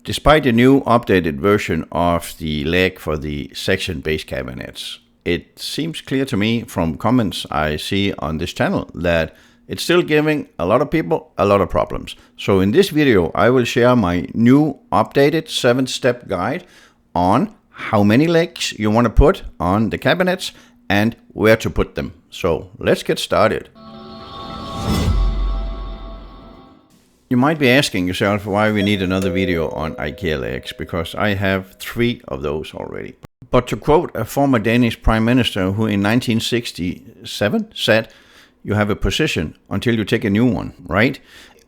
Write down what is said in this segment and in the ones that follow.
Despite the new updated version of the leg for the section base cabinets, it seems clear to me from comments I see on this channel that it's still giving a lot of people a lot of problems. So in this video, I will share my new updated 7-step guide on how many legs you want to put on the cabinets and where to put them. So let's get started. You might be asking yourself why we need another video on Ikea legs, because I have 3 of those already. But to quote a former Danish prime minister who in 1967 said, you have a position until you take a new one, right?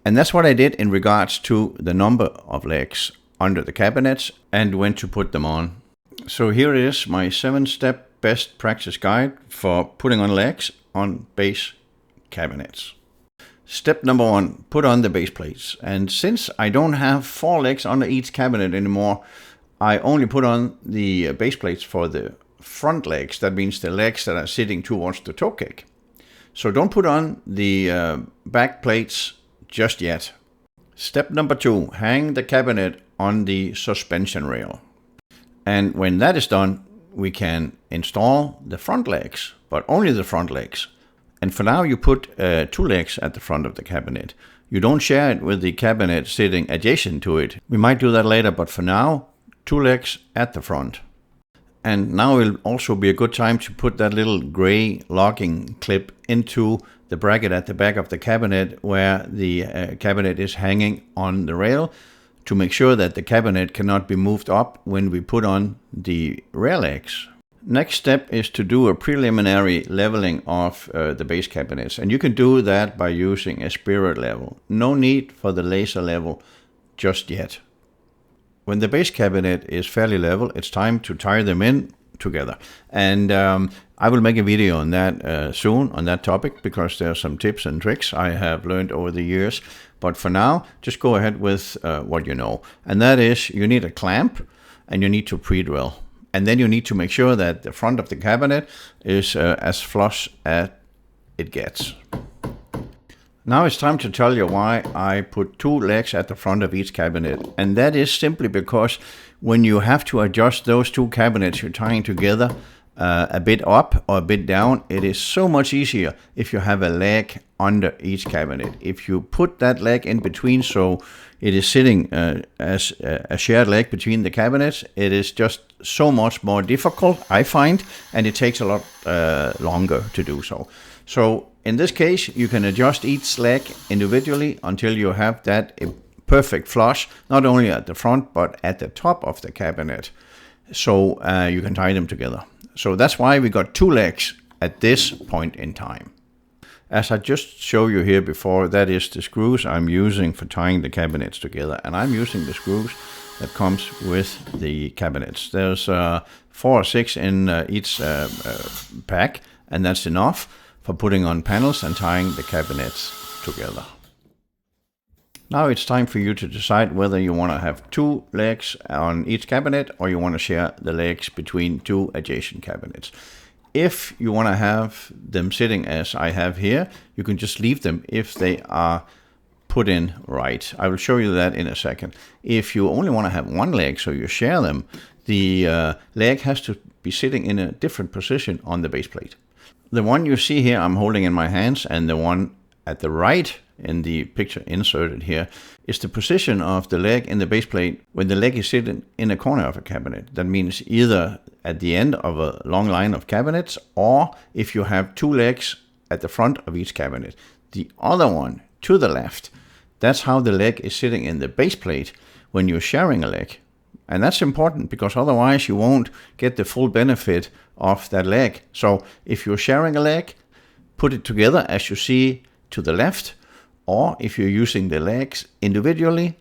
And that's what I did in regards to the number of legs under the cabinets and when to put them on. So here is my 7-step best practice guide for putting on legs on base cabinets. Step number 1, put on the base plates. And since I don't have 4 legs under each cabinet anymore, I only put on the base plates for the front legs. That means the legs that are sitting towards the toe kick. So don't put on the back plates just yet. Step number 2, hang the cabinet on the suspension rail. And when that is done, we can install the front legs, but only the front legs. And for now, you put 2 legs at the front of the cabinet. You don't share it with the cabinet sitting adjacent to it. We might do that later, but for now, 2 legs at the front. And now will also be a good time to put that little gray locking clip into the bracket at the back of the cabinet where the cabinet is hanging on the rail to make sure that the cabinet cannot be moved up when we put on the rear legs. Next step is to do a preliminary leveling of the base cabinets, and you can do that by using a spirit level. No need for the laser level just yet. When the base cabinet is fairly level, it's time to tie them in together. And I will make a video on that soon on that topic, because there are some tips and tricks I have learned over the years. But for now, just go ahead with what you know. And that is, you need a clamp and you need to pre-drill. And then you need to make sure that the front of the cabinet is as flush as it gets. Now it's time to tell you why I put 2 legs at the front of each cabinet. And that is simply because when you have to adjust those 2 cabinets you're tying together a bit up or a bit down, it is so much easier if you have a leg under each cabinet. If you put that leg in between, so it is sitting as a shared leg between the cabinets, it is just so much more difficult, I find, and it takes a lot longer to do so. So in this case, you can adjust each leg individually until you have that perfect flush, not only at the front, but at the top of the cabinet. So you can tie them together. So that's why we got 2 legs at this point in time. As I just showed you here before, that is the screws I'm using for tying the cabinets together. And I'm using the screws that comes with the cabinets. There's 4 or 6 in each pack, and that's enough for putting on panels and tying the cabinets together. Now it's time for you to decide whether you want to have 2 legs on each cabinet or you want to share the legs between 2 adjacent cabinets. If you want to have them sitting as I have here, you can just leave them if they are put in right. I will show you that in a second. If you only want to have 1 leg, so you share them, the leg has to be sitting in a different position on the base plate. The one you see here I'm holding in my hands, and the one at the right in the picture inserted here, is the position of the leg in the base plate when the leg is sitting in a corner of a cabinet. That means either at the end of a long line of cabinets, or if you have 2 legs at the front of each cabinet. The other one to the left, that's how the leg is sitting in the base plate when you're sharing a leg. And that's important, because otherwise you won't get the full benefit of that leg. So if you're sharing a leg, put it together as you see to the left, or if you're using the legs individually,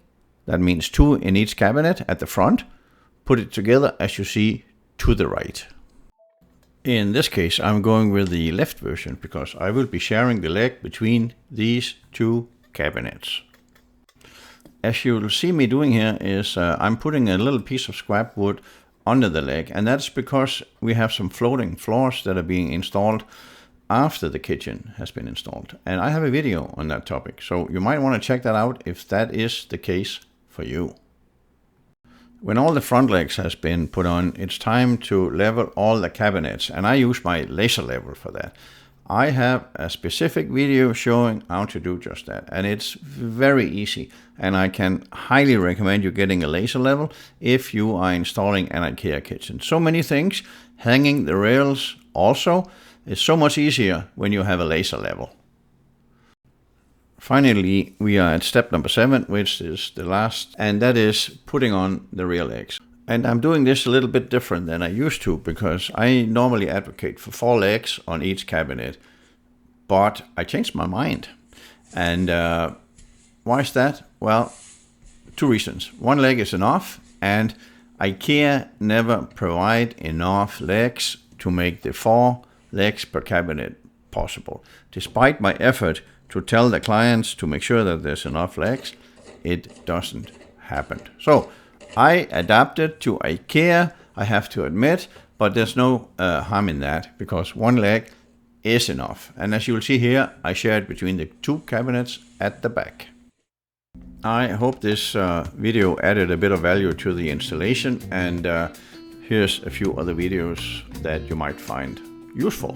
that means 2 in each cabinet at the front, put it together as you see to the right. In this case, I'm going with the left version because I will be sharing the leg between these 2 cabinets. As you'll see me doing here is I'm putting a little piece of scrap wood under the leg, and that's because we have some floating floors that are being installed after the kitchen has been installed. And I have a video on that topic, so you might want to check that out if that is the case for you. When all the front legs has been put on, it's time to level all the cabinets, and I use my laser level for that. I have a specific video showing how to do just that, and it's very easy, and I can highly recommend you getting a laser level if you are installing an IKEA kitchen. So many things, hanging the rails also, is so much easier when you have a laser level. Finally, we are at step number 7, which is the last, and that is putting on the rear legs. And I'm doing this a little bit different than I used to, because I normally advocate for 4 legs on each cabinet, but I changed my mind. And why is that? Well, 2 reasons. 1 leg is enough, and IKEA never provide enough legs to make the 4 legs per cabinet possible. Despite my effort to tell the clients to make sure that there's enough legs, it doesn't happen. So I adapted to IKEA, I have to admit, but there's no harm in that, because 1 leg is enough. And as you will see here, I share it between the 2 cabinets at the back. I hope this video added a bit of value to the installation, and here's a few other videos that you might find useful.